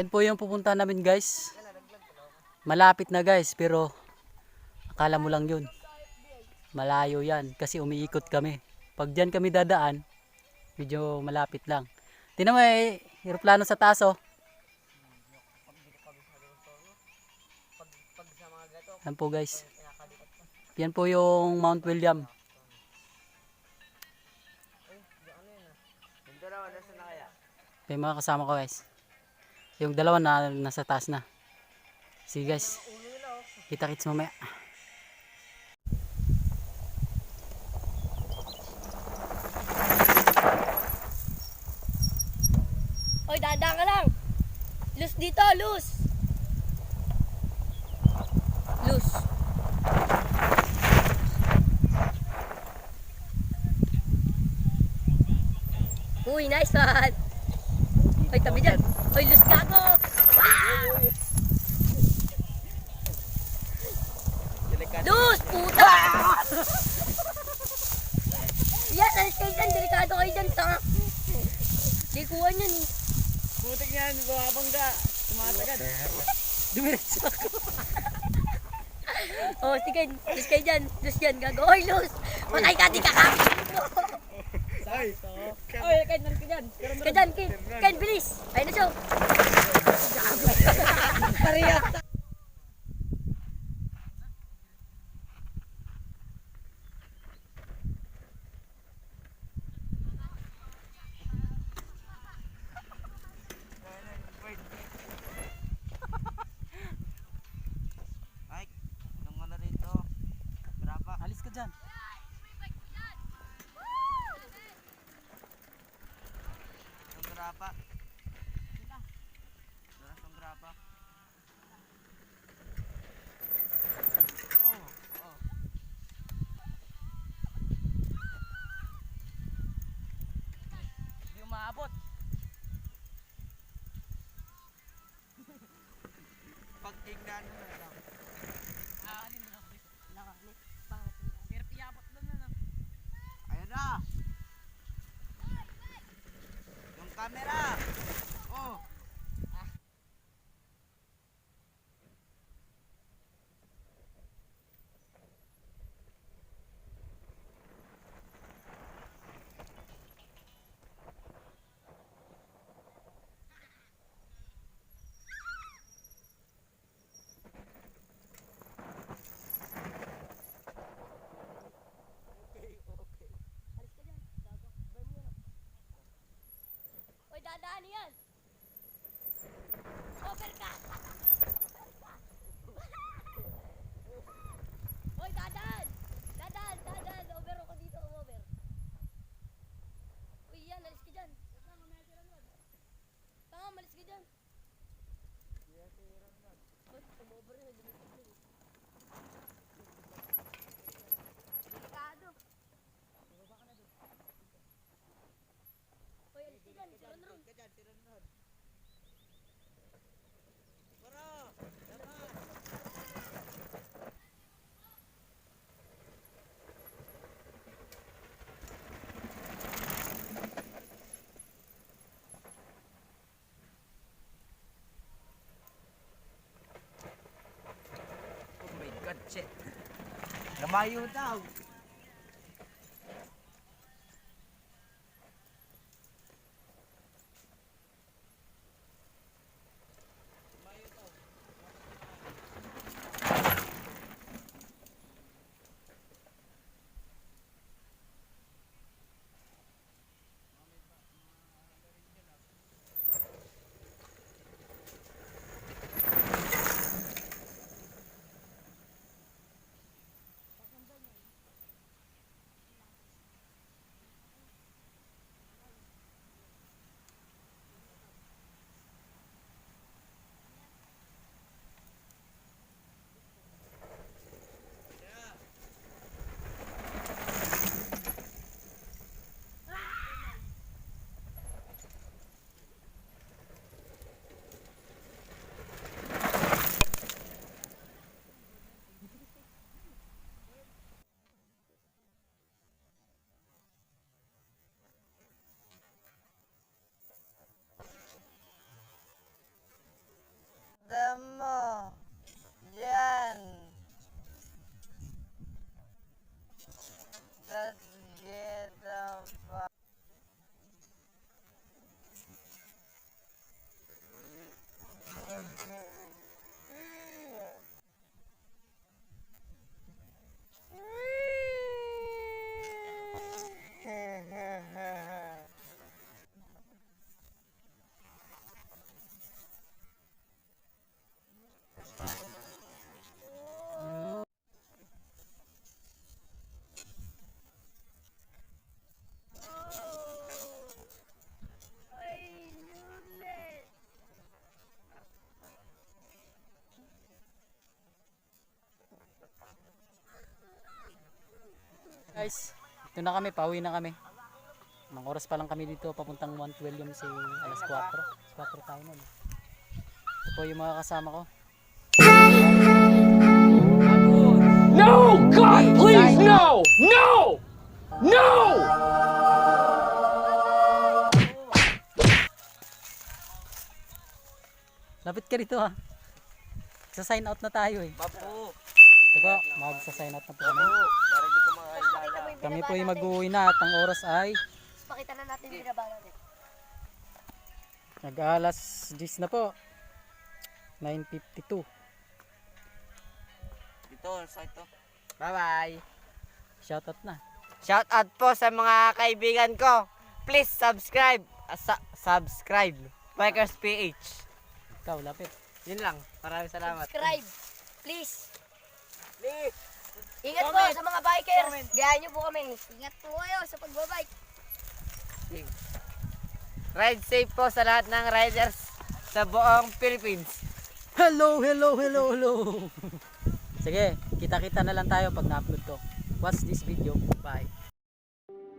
Yan po yung pupunta namin guys. Malapit na guys, pero akala mo lang yun. Malayo yan kasi umiikot kami. Pag dyan kami dadaan, medyo malapit lang. Tingnan mo aeroplano sa taas oh. Yan po guys. Yan po yung Mount William. Yung mga kasama ko guys. Yung dalawa na nasa taas na. Sige guys. Kita-kits mamaya. Hoy, dadaan ka lang. Loose dito, loose. Loose. Uy, nice one. Hoy, tabi dyan. Hoy, loose ka ako. Loose, puta! Yan, alis kayo dyan. Delikado kayo dyan, tanga. Di kuha niyan eh. Putik yan, bumabangga. Tumatagad. Dumiretso ako. Oh, sige, loose kayo dyan. Loose yan, gago. Hoy, loose. Patay ka, di ka kapit. Ay, Oy, Ken, narin ka dyan. Ken, bilis. Ayun na siya. Parehas. ay, anong ano rito? Graba. Alis ka dyan. Ang graba. Ang graba. Oh, oh. Hindi umaabot. Pag tingnan mo na lang. Hirap iabot doon na. Ayun na. Yung camera. Oh. Hoy, dadaan yan. Over ka. Hoy, dadaan. Dadaan. Over ako dito, over. Uy, yan, alis ka dyan. Tanga, malis ka dyan. Hoy, umover na, dumitig na. Delikado. Hoy, alis ka dyan, si Ron. Oh my God, shit. Lamayo daw. Guys, ito na kami, pauwi na kami. Mga oras pa lang kami dito, papuntang Mount William si alas 4. Alas 4 tayo nun. Ito po yung mga kasama ko. No! God, please, no! No! No! Lapit ka rito ha. Sa-sign out na tayo eh. Babu! Ito po, magsa-sign out na po kami. Para di ka makakilala. Pakita mo yung Kami binaba po yung natin. mag-uwi na at ang oras ay Pakita na natin yung binaba natin. nag-alas 10 na po. 9:52. Dito, sa ito. Bye-bye. Shoutout na. Shout out po sa mga kaibigan ko. Please subscribe. Subscribe. Bikers PH. Ikaw, lapit. Yun lang. Maraming salamat. Subscribe. Please. Please. Ingat po sa mga bikers. Gayahin niyo po kami. Ingat po kayo sa pagbabike. Ride safe po sa lahat ng riders sa buong Philippines. Hello, hello, hello, hello. Sige, kita-kita na lang tayo pag na-upload ko. Watch this video. Bye.